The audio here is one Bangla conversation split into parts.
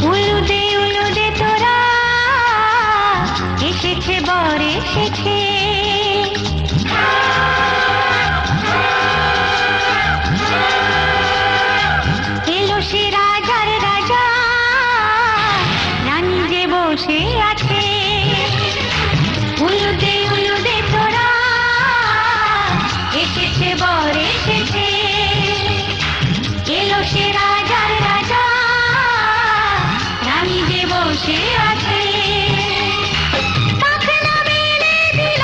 উলুদে উলুদে তোরা এসেছে বর এসেছে, এলো সে রাজার রাজা, রানী যে বসে আছে। উলুদে উলুদে তোরা এসেছে বর এসেছে, এলো সে রাজার রাজা, রানী যে বসে আছে। পাখনা মেলে দিল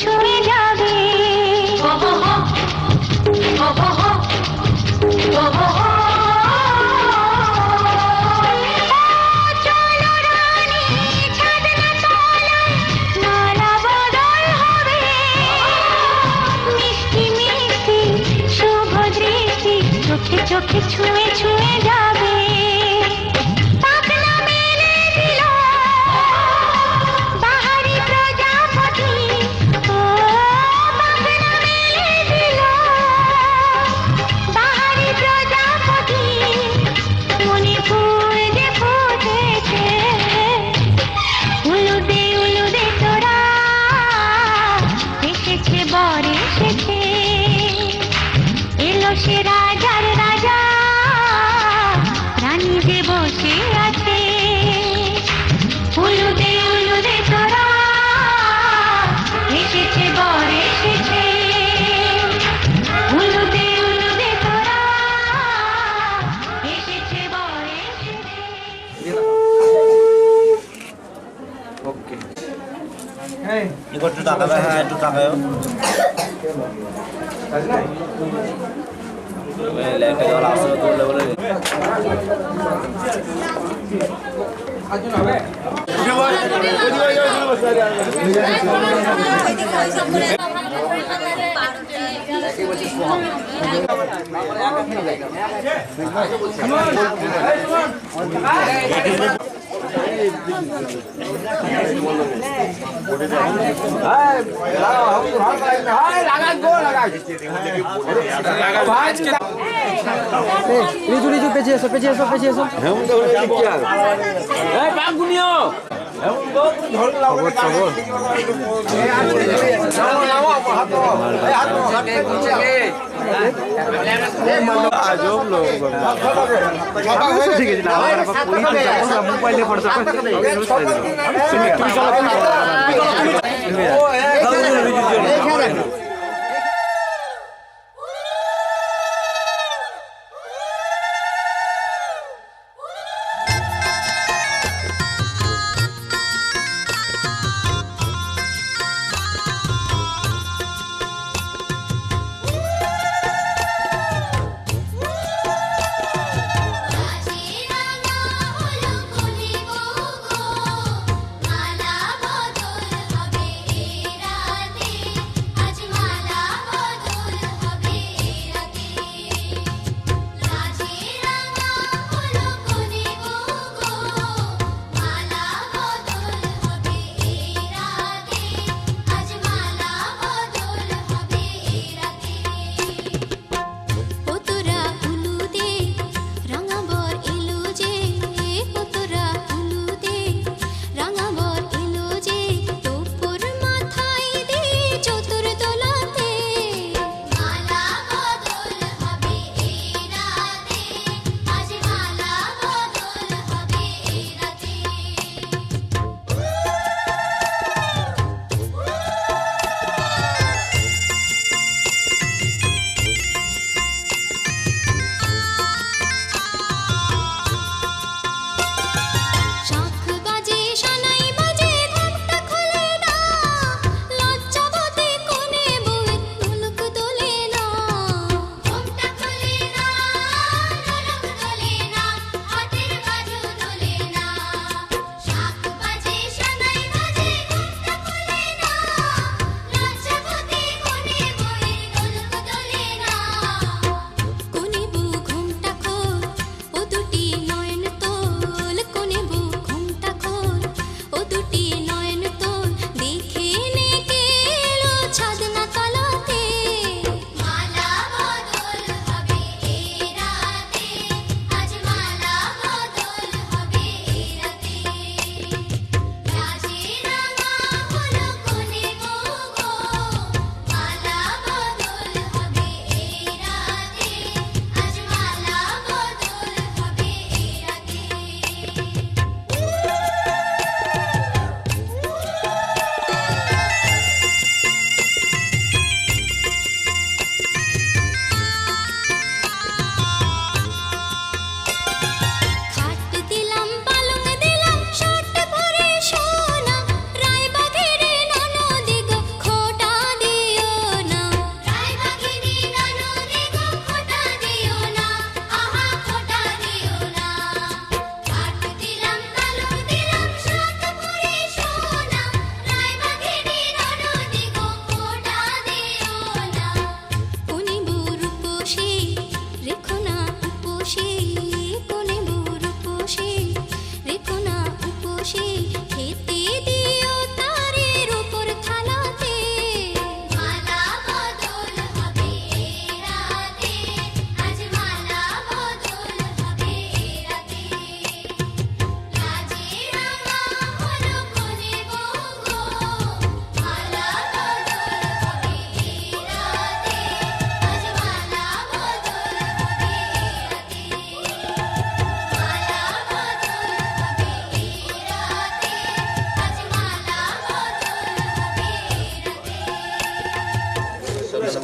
ছুঁয়ে যাবে। ও হো হো, ও হো হো, ও হো হো। চলো রানী ছাদনা তলায়, নালা বদল হবে। মিষ্টি মিষ্টি শুভ দৃষ্টি চোখে চোখে ছুঁয়ে ছুঁয়ে যাবে। পাখনা মেলে দিল বাহারি প্রজাপতি, ও পাখনা মেলে দিল বাহারি প্রজাপতি। মনে ফুল যে ফুটেছে, উলুদে তোরা, এসেছে বর এসেছে। এলো সে রাজার রাজা, রানী যে বসে আছে। উলুদে তোরা, এসেছে বর এসেছে। উলুদে তোরা, এসেছে বর এসেছে। ওকে একটু টাকা দেয়, হ্যাঁ একটু টাকা লেখা জল আসলে করলে বলে রিজু রিজু পেছিয়ে এসো পেছিয়ে এসো পেছিয়ে এসো। মোবাইলে মালা বদল হবে এ রাতে, আজ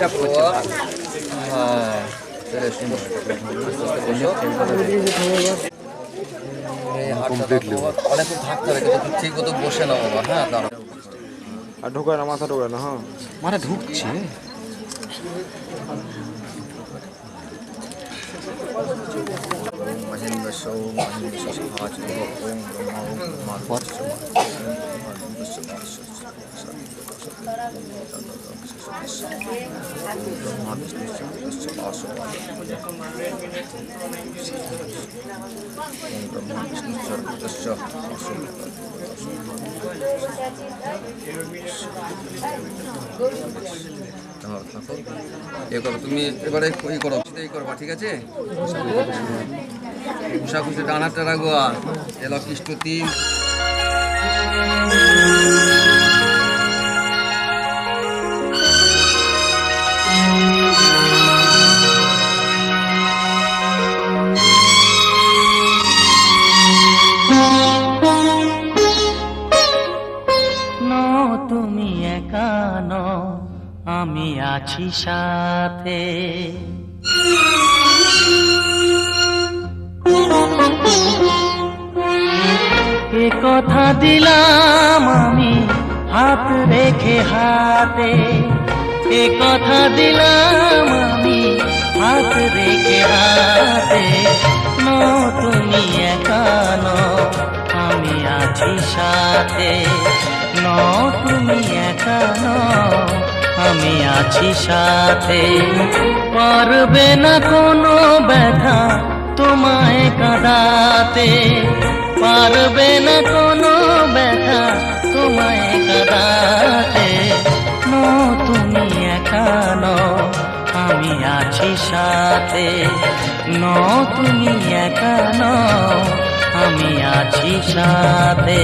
ডিস্টার্ব করছে হ্যাঁ এই হাতটা অনেকক্ষণ থাকতে হবে কিন্তু ঠিক মতো বসে নাও বাবা। হ্যাঁ দাঁড়াও আর ঢোকায় না, মাথা ঢোকায় না। হ্যাঁ মানে ঢুকছে এ করো তুমি এবারে এই করো এই করবা, ঠিক আছে? উষা খুশি ডান হাতটা রাখবো। এলো কৃষ্ণ তিন তুমি একা নও, আমি আছি সাথে। এ কথা দিলাম আমি হাত রেখে হাতে, এ কথা দিলাম আমি হাত রেখে হাতে। তুমি একা নও, আমি আছি সাথে। তুমি একা নও, আমি আছি সাথে। পারবে না কোনো ব্যথা তোমায় কাঁদাতে, পারবে না কোনো ব্যথা তোমায় কাঁদাতে। তুমি একা নও, আমি আছি সাথে। তুমি একা নও, আমি আছি সাথে।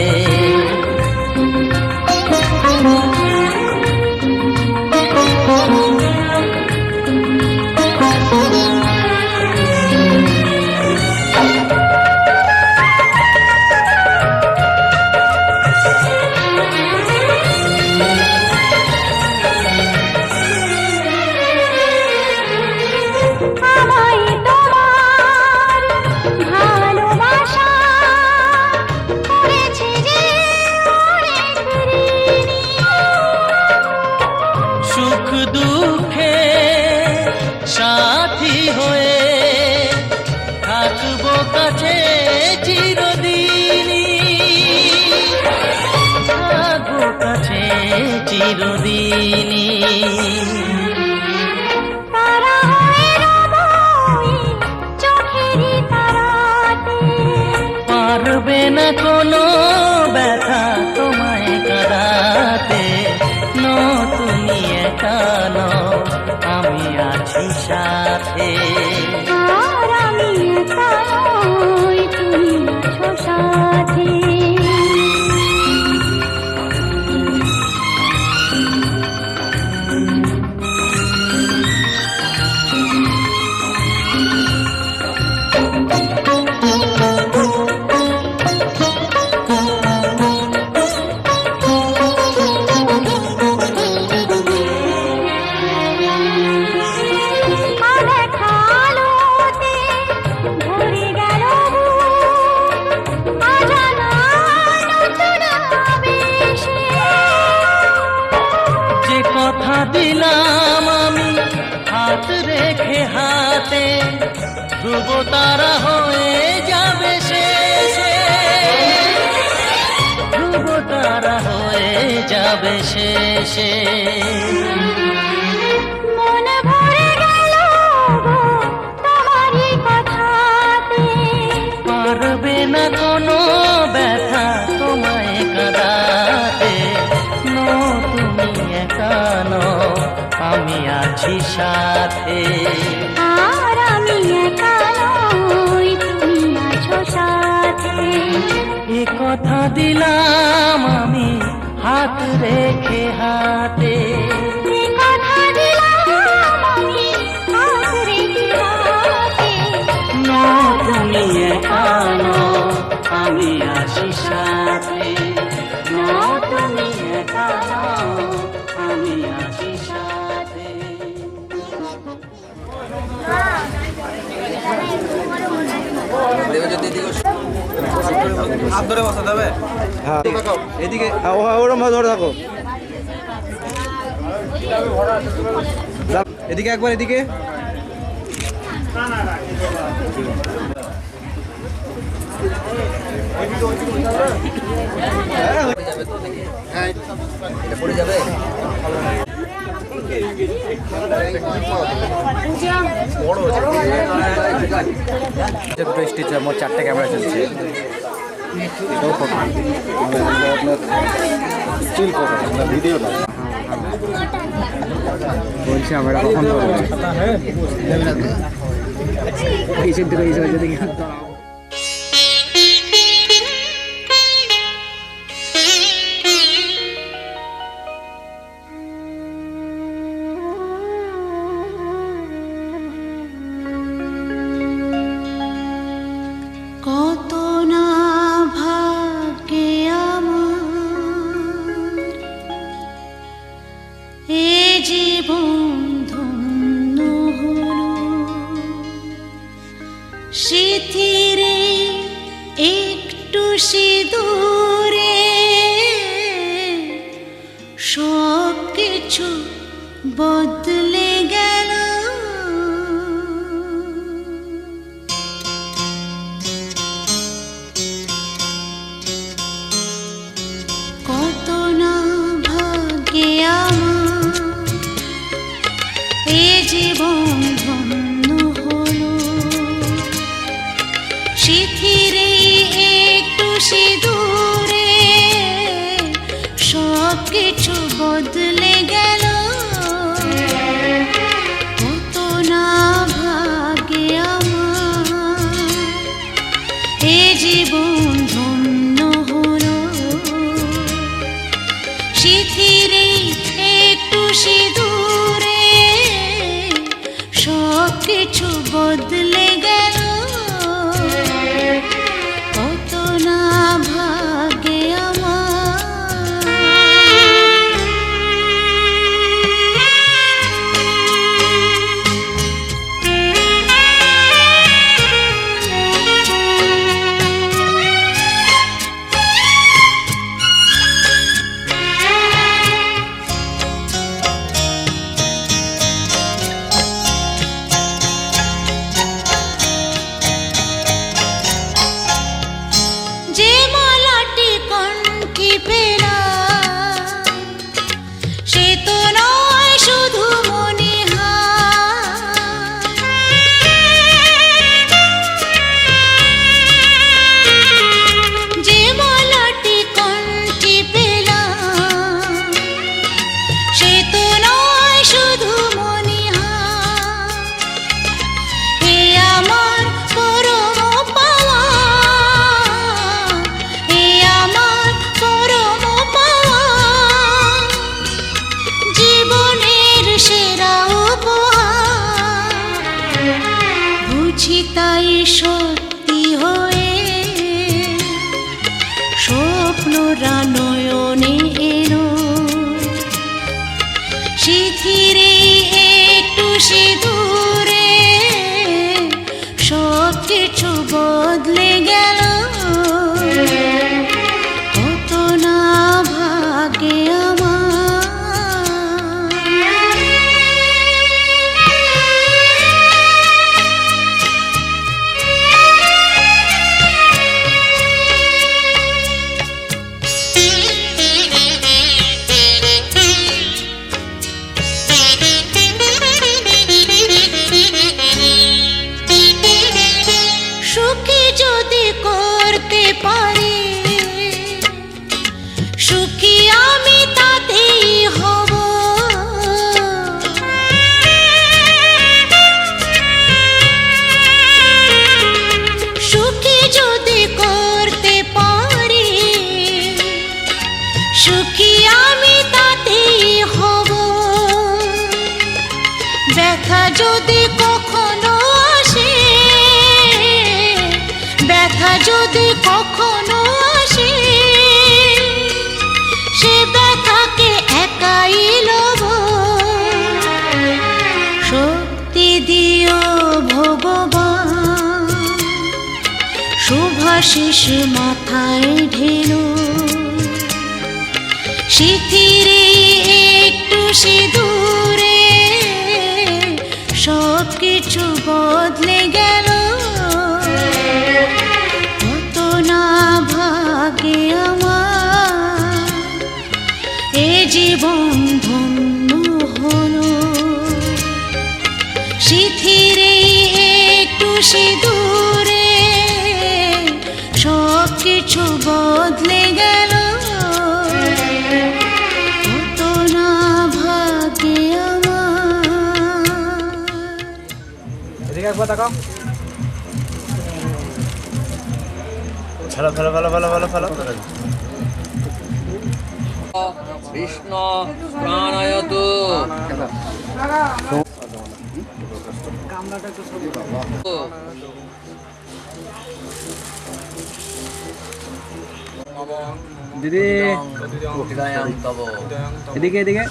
সুখ দুঃখে সাথী হয়ে থাকবো কাছে চিরদিনই, থাকবো কাছে চিরদিনই। পারবে না কোনো ব্যথা তোমায় কাঁদাতে। তুমি একা নও, আমি আছি সাথে। আমি একা নই, তুমি আছো সাথে। কথা দিলাম আমি হাত রেখে হাতে, ধ্রুব তারা হয়ে যাবে শেষে, ধ্রুব তারা হয়ে যাবে শেষে। মন ভরে গেল গো তোমারই কথাতে, পারবে না কোনো ব্যথা তোমায় কাঁদাতে। তুমি একা নও, আমি আছি সাথে। আর আমি একা নই, তুমি আছো সাথে। এ কথা দিলাম আমি হাত রেখে হাতে, এ কথা দিলাম আমি হাত রেখে হাতে। তুমি একা নও, আমি আছি সাথে। তুমি একা নও, আমি আছি সাথে। যেতে এদিকে হাত ধরে বসাতে হবে। হ্যাঁ এদিকে হ্যাঁ ওরম ভাবে ধরে থাকো। এদিকে একবার এদিকে। এটা পড়ে যাবে। দুটো স্টিচ মোট 4টে ক্যামেরা চলছে। এটাও ফটো আপনার স্টিল ফটো না ভিডিও না। বলছি আমরা কখন করবো এই সেন্ট থেকে এই সাইডে দেখি কত না ভাগ্যে আমার এ জীবন ধন্য হলো, স্মৃতিরে একটু সিঁদুরে সব কিছু বদলে গেল। কত না ভাগ্যে আমার এ জীবন ধন্য হলো, স্মৃতিরে একটু সিঁদুরে সব কিছু বদলে গেল। কত না ভাগ্যে আমার এ জীবন ধন্য হলো, স্মৃতিরে একটু সিঁদুরে সব কিছু বদলে গেল। কত না ভাগ্যে যে মালাটি কণ্ঠে পেলাম সে তো নয় শুধু মনে হয়, যে মালাটি কণ্ঠে পেলাম সে তো নয় শুধু মনে হয়। এ আমার পরম পাওয়া, এ আমার পরম পাওয়া, জীবনের সেরা উপহার। বুঝি তাই সত্যি হয়ে স্বপ্নরা নয়নে এলো, স্মৃতিরে একটু সিঁদুরে সব কিছু বদলে গেল। কত না ভাগ্যে আমার সুখে যদি আশিস মাথায় ঢেলো সিথিরে একটু সিঁদুরে সব কিছু বদলে গেল কত না ভাগে আমার এ জীবন ধন্য হলো সিথিরে একটু সিঁদুরে সব কিছু বদলে গেল কত না ভাগে আমার। এদিকে একবার তাকাও। ফেলো ফেলো ফেলো ফেলো ফেলো ফেলো কৃষ্ণ প্রাণায়তু দিদি হৃদয়ং তব এদিকে এদিকে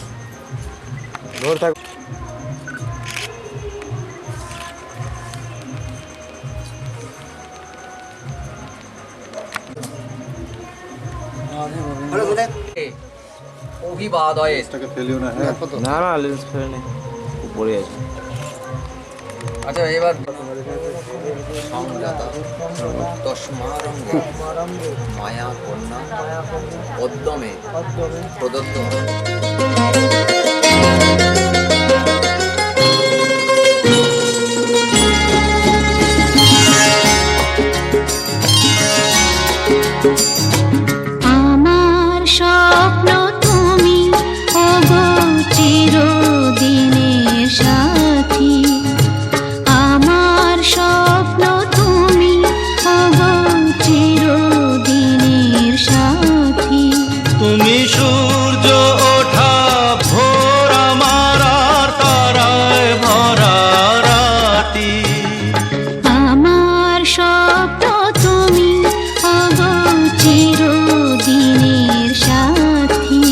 ধরে থাক। অভিবাদয়ে না না লেন্স ফেলে নেই পড়ে আছে। আচ্ছা এবার সংজাতা তস্মারঙ্গ মায়া কন্যা পদ্মমে প্রদত্ত আমার স্বপ্ন তুমি ওগো চিরদিনের সাথী আমার স্বপ্ন তুমি ওগো চিরদিনের সাথী তুমি সূর্য ওঠা ভোর আমার আর তারায় ভরা রাতি আমার স্বপ্ন তুমি ওগো চিরদিনের সাথী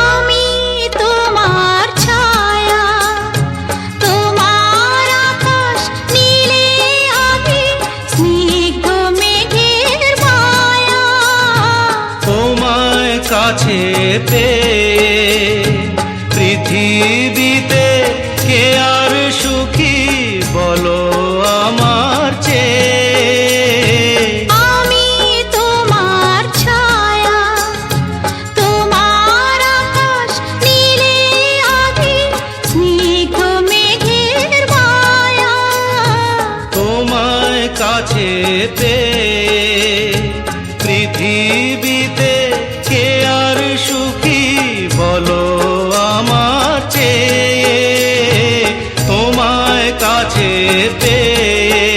আমি তোমার ছায়া তোমার আকাশ নীলে আমি স্নিগ্ধ মেঘের মায়া তোমায় কাছে পেয়ে পৃথিবীতে কে আর সুখী বলো আমার চেয়ে আমি তোমার ছায়া তোমার আকাশ নীলে আমি স্নিগ্ধ মেঘের মায়া তোমায় কাছে পেয়ে পৃথিবীতে কে আর সুখী বলো আমার চেয়ে তোমায় কাছে পেয়ে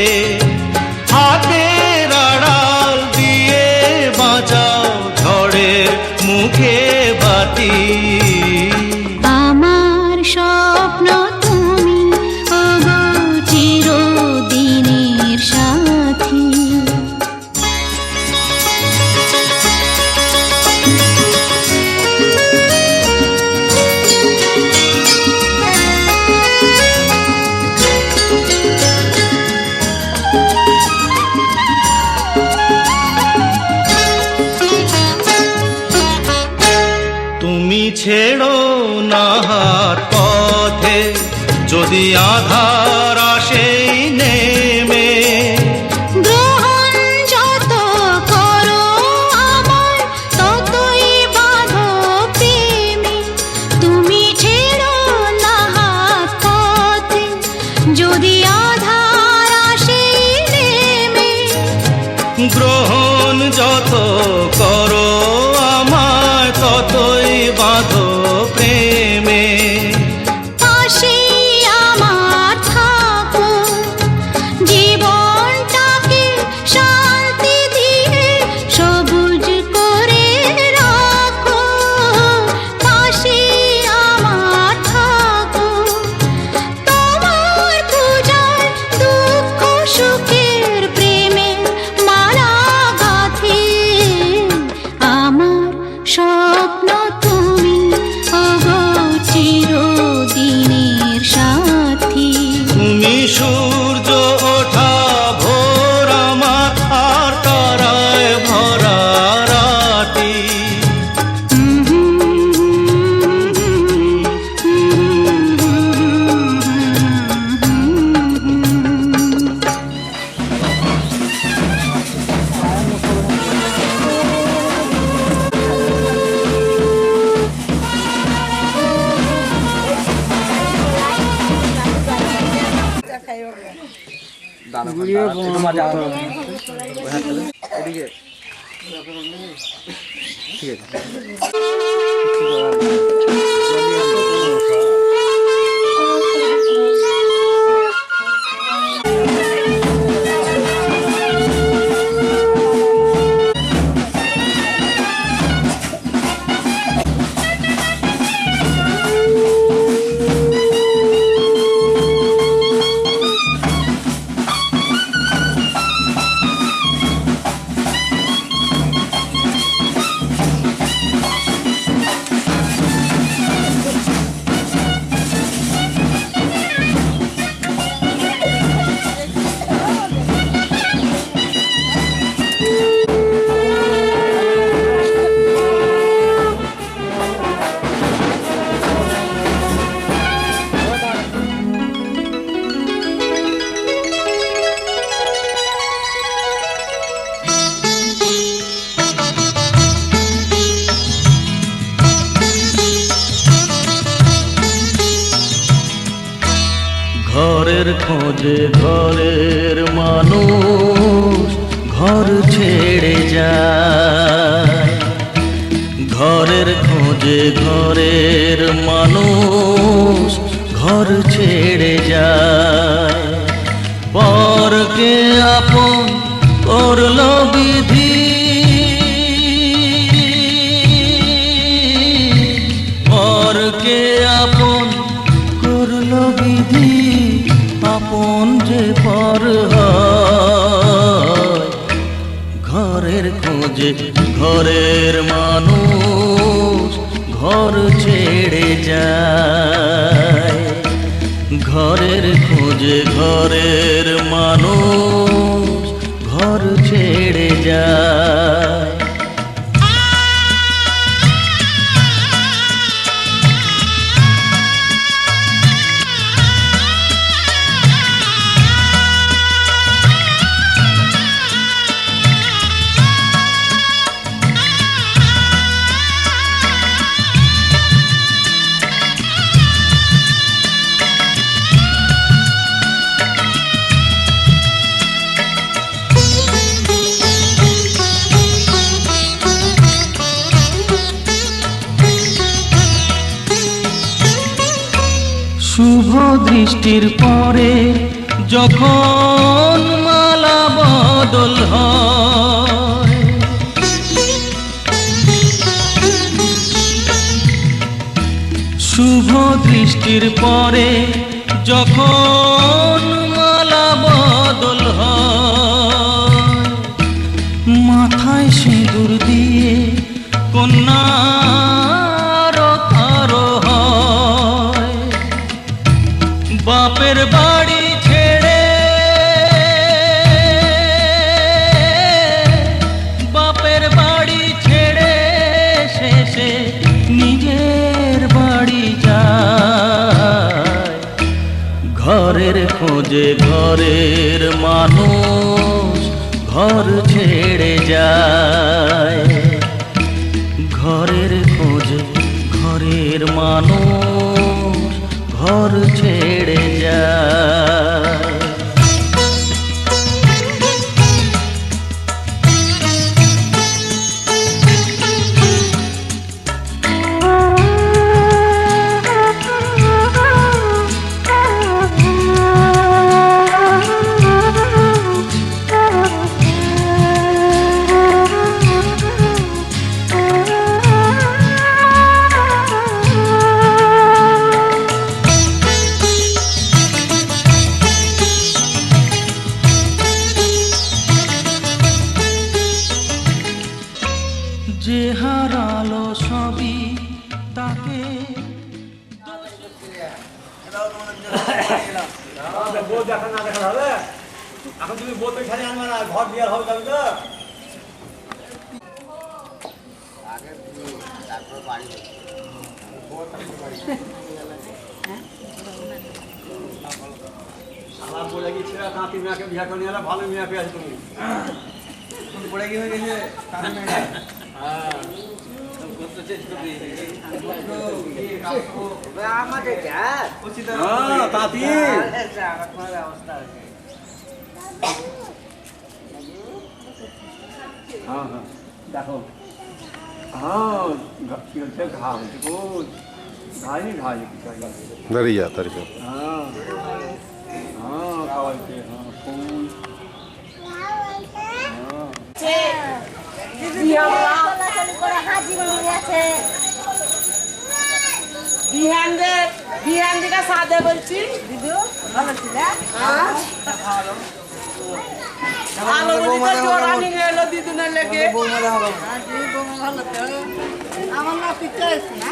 হাতের আড়াল দিয়ে বাঁচাও ঝড়ের মুখে বাতি আমার স্বপ্ন তুমি ওগো চিরদিনের সাথী তুমি ছেড়ো না হাত পথে যদি আধার আসে নেমে গ্রহণ যত করো আমার ততই বাঁধো প্রেমে তুমি ছেড়ো না হাত পথে যদি আধার আসে নেমে গ্রহণ যত করো আমায় ততই বাঁধো প্রেমে পাশে আমার থাকো জীবনটাকে শান্তি দিয়ে সবুজ করে রাখো পাশে আমার থাকো তোমার পূজার দুঃখ সুখের প্রেমে মালা গাঁথি একটু মাঝে ওই হাত তুলে। এদিকে ঠিক আছে। ঘরের খোঁজে ঘরের মানুষ ঘর ছেড়ে যায়, ঘরের খোঁজে ঘরের মানুষ ঘর ছেড়ে যায়। পরকে আপন করলো বিধি, পরকে আপন করলো বিধি, আপন যে পর হয়। ঘরের খোঁজে ঘরের মানুষ ঘর ছেড়ে যায়, ঘরের খোঁজে ঘরের মানুষ ঘর ছেড়ে যায়। শুভ দৃষ্টির পরে যখন মালা বদল হয়, শুভ দৃষ্টির পরে যখন মালা বদল হয়, মাথায় সিঁদুর দিয়ে কন্যা বাপের বাড়ি ছেড়ে, বাপের বাড়ি ছেড়ে শেষে নিজের বাড়ি যায়। ঘরের খোঁজে ঘরের মানুষ ঘর ছেড়ে যায়, ঘরের খোঁজে ঘরের মানুষ ঘর ছেড়ে যায়। যে হারালো সবই তাকে বউ দেখা না দেখা হবে, এখন তুমি বউ তো এখানে আনবে না, ঘর বিয়ার হবে যাবে তো। আমার বলে গিয়েছিল কাঁতি মেয়াকে বিয়া করে নিয়ে এলে ভালো মেয়া পেয়ে আছে তুমি। পড়ে গিয়ে হয়ে গেছে हाँ हाँ देखो हाँ घाम घाई नहीं घाई दरिया दरिया हाँ हाँ खावाई के हाँ फूल বিহান দিকে সাদে বলছি দিদি ভালো ছিল ভালো বলি তো জোড়া নিয়ে এলো দিদুনের লেগে ভালো তো আমার না পিছে না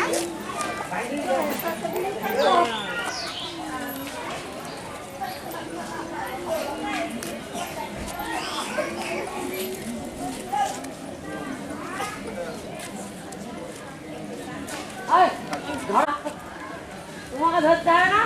তোমাকে ধরতে হয় না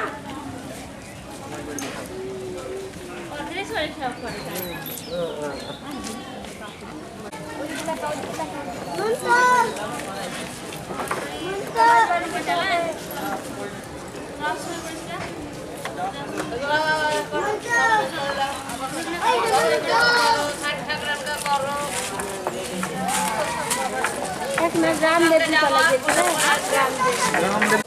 एक में ग्राम दे चला ग्राम दे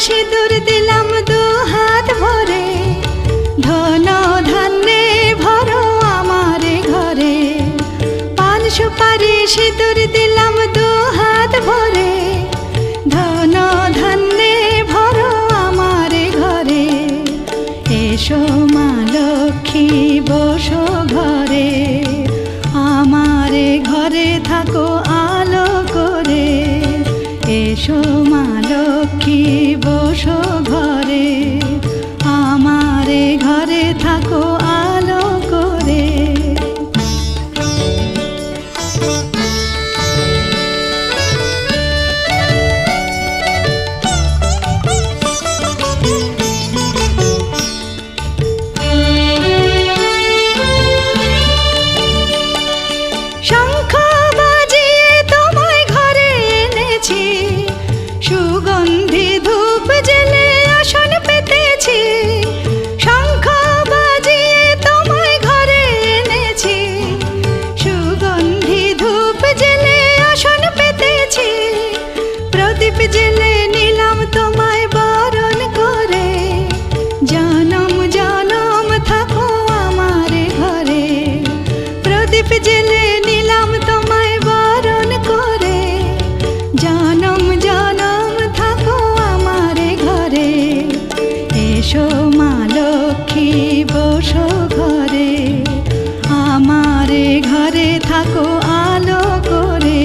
সিঁদুর দিলাম দু হাত ভরে ধন ধান্যে ভরো আমার ঘরে পান সুপারি সিঁদুর দিলাম দু হাত ভরে ধন ধান্যে ভরো আমার ঘরে এসো মা লক্ষ্মী বসো ঘরে আমার ঘরে থাকো আলো করে এসো মা লক্ষ্মী বসো ঘরে আমার ঘরে থাকো আলো করে শঙ্খ বাজিয়ে তোমায় ঘরে এনেছি এসো মা লক্ষ্মী বসো ঘরে, আমারে ঘরে থাকো আলো করে।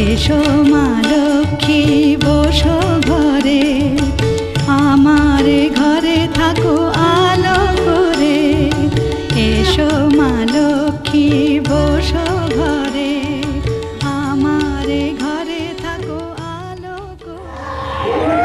এসো মা লক্ষ্মী বসো ঘরে, আমারে ঘরে থাকো আলো করে। এসো মা লক্ষ্মী বসো ঘরে, আমারে ঘরে থাকো আলো করে।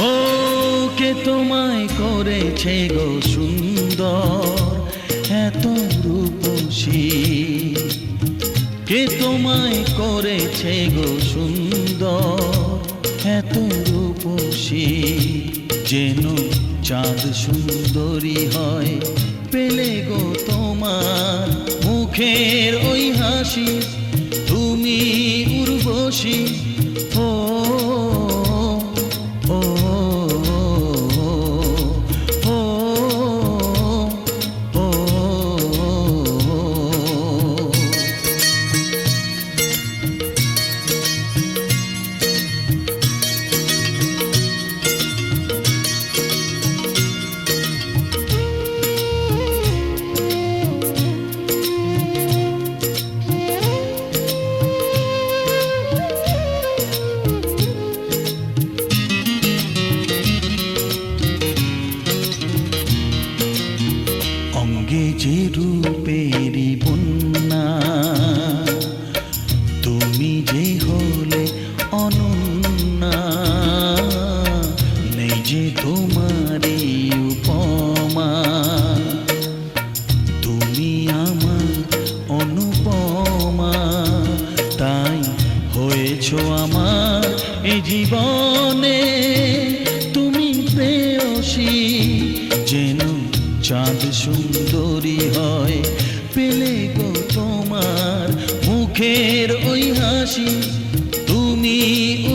ও কে তোমায় করেছে গো সুন্দর এত রূপসী, কে তোমায় করেছে গো সুন্দর এত রূপসী, যেন চাঁদ সুন্দরী হয় পেলে গো তোমার মুখের ওই হাসি, তুমি উর্বশী। ও ও ও ও অঙ্গে যে রূপেরই বন্যা, তুমি যে হলে অনন্যা, নেই যে তোমারই উপমা, তুমি আমার অনুপমা, তাই হয়েছ আমার এ জীবনে তুমি প্রেয়সী, যেন চাঁদ সুন্দরী হয় পেলে গো তোমার মুখের ওই হাসি, তুমি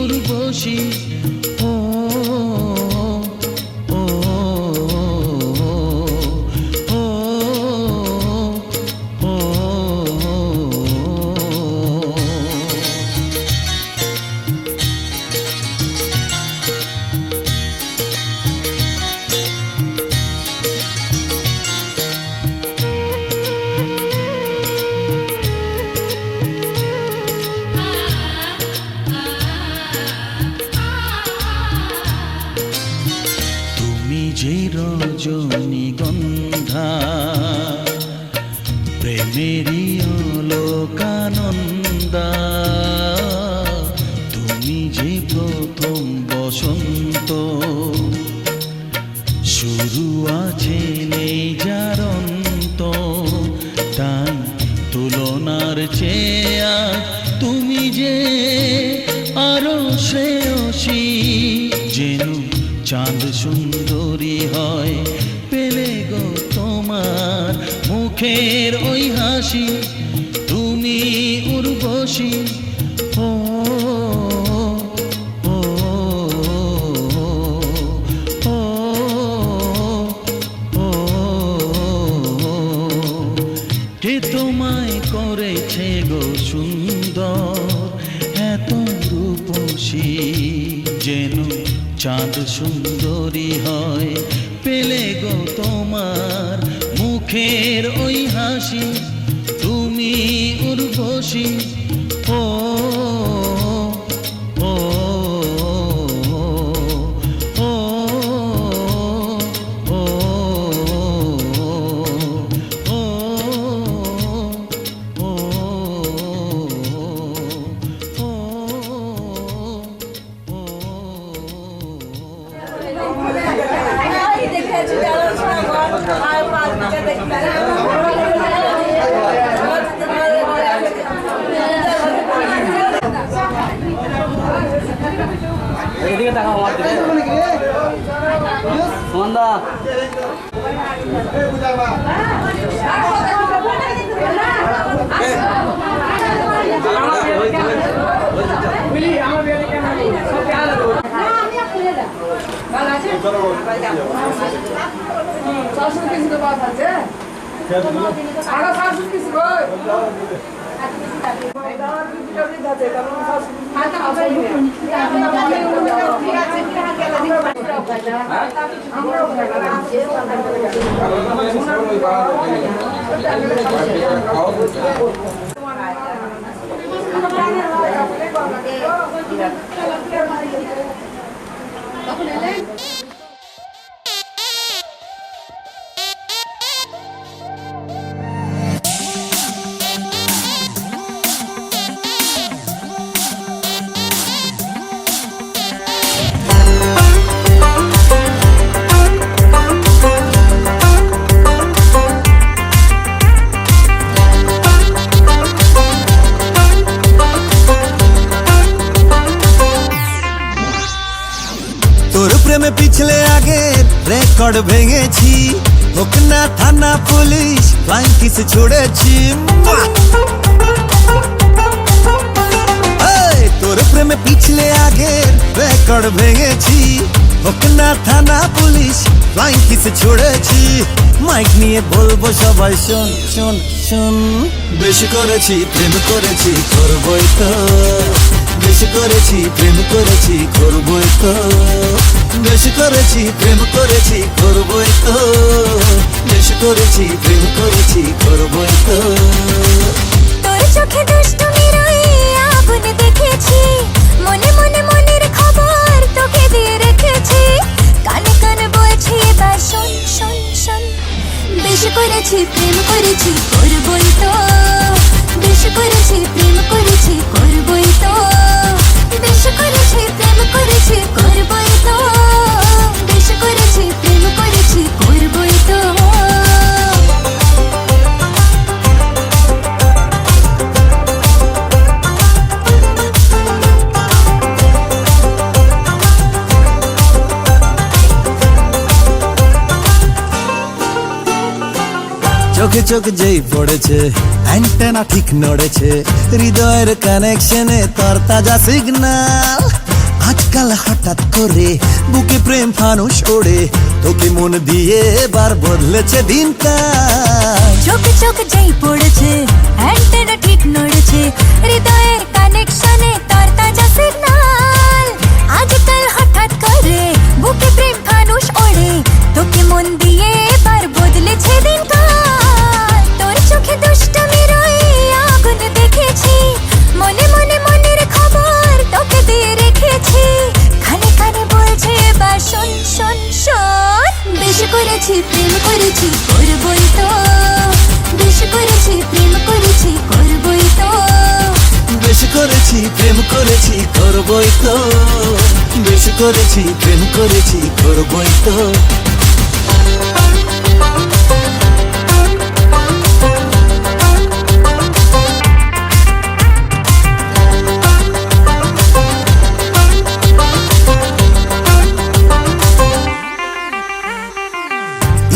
উর্বশী। ও ও ও ও তুমি যে রজনীগন্ধা, প্রেমেরই অলোকানন্দা, তুমি যে প্রথম বসন্ত, শুরু আছে নেই যার অন্ত, তাই তুলনার চেয়ে তুমি যে আরো শ্রেয়সী, যেন চাঁদ সুন্দরী হয় পেলে গো তোমার মুখের ওই হাসি, তুমি উর্বশী। ও ও ও ও কে তোমায় করেছে গো সুন্দর এত রূপসী, যেন চাঁদ সুন্দরী হয় পেলে গো তোমার মুখের ওই হাসি, তুমি উর্বশী। ও ও ও ও ও এদিকে তাকাও আমার দিকে সুমনদা তোর প্রেমে পিছলে আগে রেকর্ড ভেঙেছি হোক না থানা পুলিশ ফ্লাইং কিস ছুড়েছি তোর প্রেমে পিছলে আগে রেকর্ড ভেঙেছি হোক না থানা পুলিশ ফ্লাইং কিস ছুড়েছি মাইক নিয়ে বলবো সবাই শোন শোন শোন বেশি করেছি প্রেম করেছি করবই তো বেশি করেছি প্রেম করেছি করবই তো বেশি করেছি প্রেম করেছি করবই তো বেশি করেছি প্রেম করেছি করবই তো তোর চোখে দুষ্টুমির ওই আগুন দেখেছি মনে মনে মনের খবর তোকে দিয়ে রেখেছি কানে কানে বলছি এবার শোন শোন শোন বেশি করেছি প্রেম করেছি করবই তো বেশি করেছি প্রেম করেছি করবই তো বেশি করেছি প্রেম করেছি করবই তো বেশি করেছি প্রেম করেছি করবই তো চোখে চোখ যেই পড়েছে অ্যান্টেনা ঠিক নড়েছে হৃদয়ের কানেকশনে তোর তাজা সিগন্যাল আজকাল হঠাৎ করে বুকে প্রেম ফানুষ ওড়ে তোকে মন দিয়ে এবার বদলেছে দিনকাল চোখে চোখে যেই পড়েছে অ্যান্টেনা ঠিক নড়েছে হৃদয়ের কানেকশনে তার তাজা সিগন্যাল আজকাল হঠাৎ করে বুকে প্রেম ফানুষ ওড়ে তোকে মন দিয়ে এবার বদলেছে দিনকাল তোর চোখে দুষ্টুমির ওই আগুন দেখেছি মনে মনে মনের খবর তোকে দিয়ে রেখেছি কানে কানে বলছে এবার শোন শোন শোন বেশি করেছি প্রেম করেছি করবই তো বেশি করেছি প্রেম করেছি করবই তো বেশি করেছি প্রেম করেছি করবই তো বেশি করেছি প্রেম করেছি করবই তো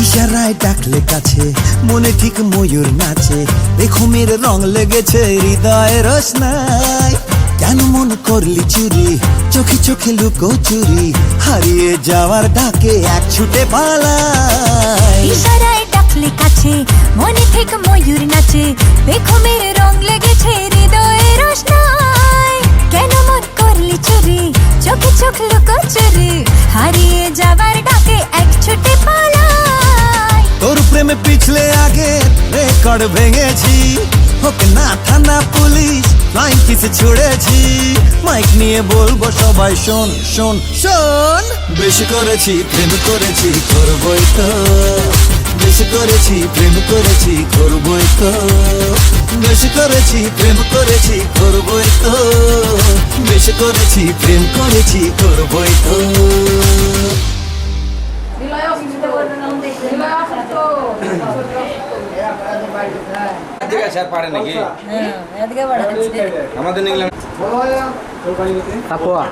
ইশারায় ডাকলে কাছে মনে ঠিক ময়ূর নাচে বেখুমের রং লেগেছে হৃদয়ে রোশনাই কেন মন করলি চুরি চোখে চোখে লুকো চুরি হারিয়ে যাওয়ার ডাকে এক ছুটে পালাই ইশারায় ডাকলে কাছে মনে ঠিক ময়ূর নাচে বেখুমের রং লেগেছে হৃদয়ে রোশনাই কেন মন করলি চুরি চোখে চোখ লুকো চুরি হারিয়ে যাওয়ার ডাকে এক ছুটে পালাই তোর প্রেমে পিছলে আগে রেকর্ড ভেঙেছি হোক না থানা পুলিশ ফ্লাইং কিস ছুড়েছি মাইক নিয়ে বলবো সবাই শোন শোন শোন বেশি করেছি প্রেম করেছি করবই তো বেশি করেছি প্রেম করেছি করবই তো বেশি করেছি প্রেম করেছি করবই তো বেশি করেছি প্রেম করেছি করবই তো Nilai aku gitu. Nilai aku tuh. ঠিক আছে আর পারে নাকি আমাদের নিলাম কাকুয়া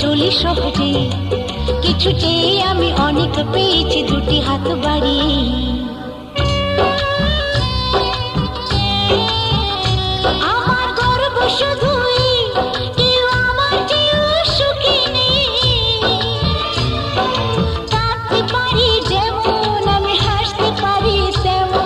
চলি সহজে কিছু চেয়ে আমি অনেক পেয়েছি দুটি হাত বাড়িয়ে আমার গর্ব শুধুই কেউ আমার চেয়েও সুখী নেই কাঁদতে পারি যেমন আমি হাসতে পারি তেমন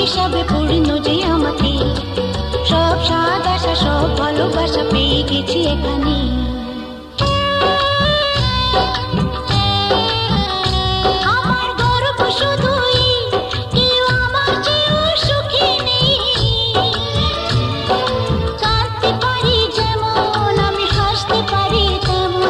হিসাবে পূর্ণ যে আমাকে সব স্বাদ আশা সব ভালোবাসা পেয়ে গেছি এখানে আমার গর্ব শুধুই কেউ আমার চেয়েও সুখী নেই কাঁদতে পারি যেমন আমি হাসতে পারি তেমন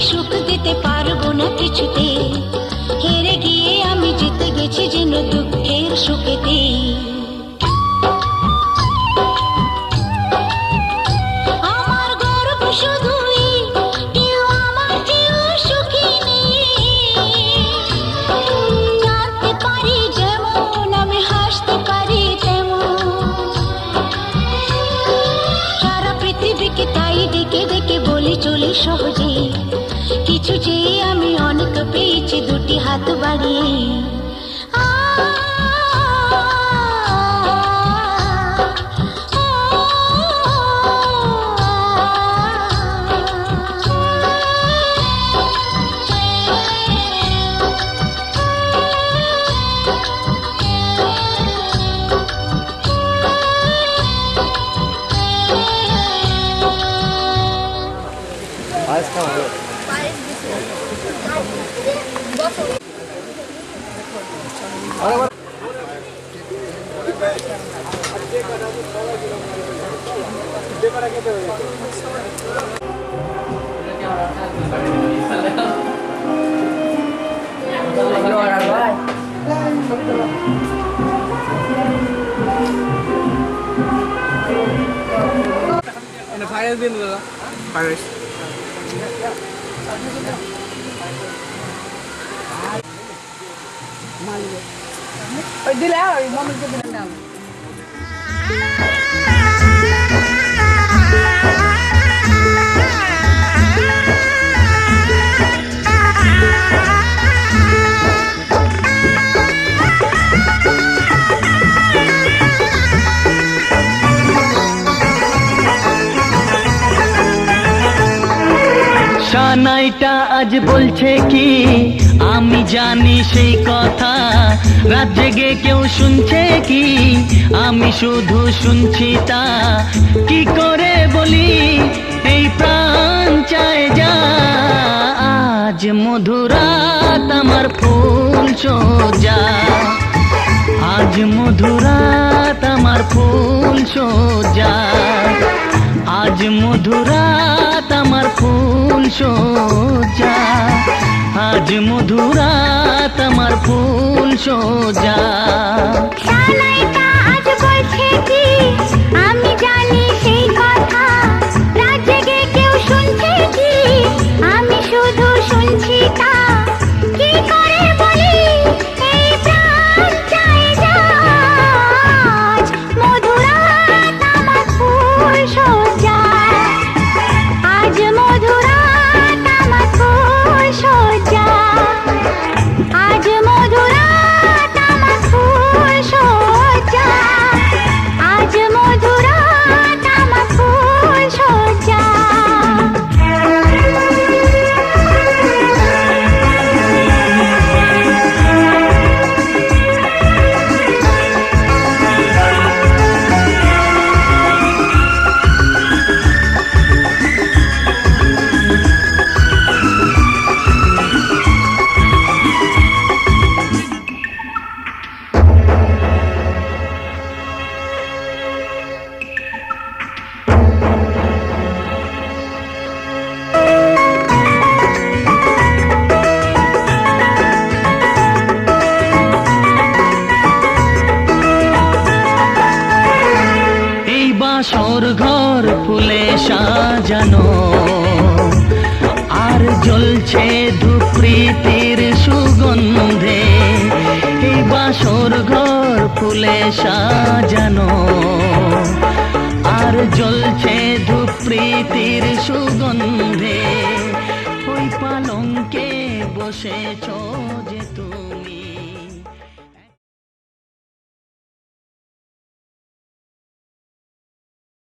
সুখ দিতে পারবো না কিছুতে হেরে গিয়ে আমি জিতে গেছি যেন দুঃখের সুখেতে আমার গর্ব শুধুই কেউ আমার চেয়েও সুখী নেই কাঁদতে পারি যেমন আমি সহজে, কিছু যে আমি অনেক পেয়েছি দুটি হাত বাড়িয়ে। ফাইনাল দিন দাদা, ফাইনাল ওই দিলে ওই মামুকে দিলে না। সানাইটা আজ বলছে কি আমি জানি সেই কথা, রাত জেগে কেউ শুনছে কি আমি শুধু শুনছি তা, কি করে বলি এই প্রাণ চায় যা। আজ মধুরাত আমার ফুল সোজা, আজ মধুরাত আমার ফুল সোজা, আজ মধুরাত আমার ফুল সোজা, আজ মধুরাত আমার ফুল সোজা। সানাইটা আজ বলছে কি আমি জানি সেই কথা, রাত জেগে কেউ শুনছে কি আমি শুধু শুনছি তা, কি করে বলি এই প্রাণ চায় যা। আজ মধুরাত আমার ফুল সোজা, আজ মধুরাত আমার ফুল সোজা, আজ মধুরাত আমার ফুল সোজা, আজ মধুরাত আমার ফুল সোজা। বাসর ঘর ফুলে সাজানো, আর জ্বলছে ধূপ প্রীতির সুগন্ধে। এই বাসর ঘর ফুলে সাজানো, আর জ্বলছে ধূপ প্রীতির সুগন্ধে। ওই পালঙ্কে বসেছ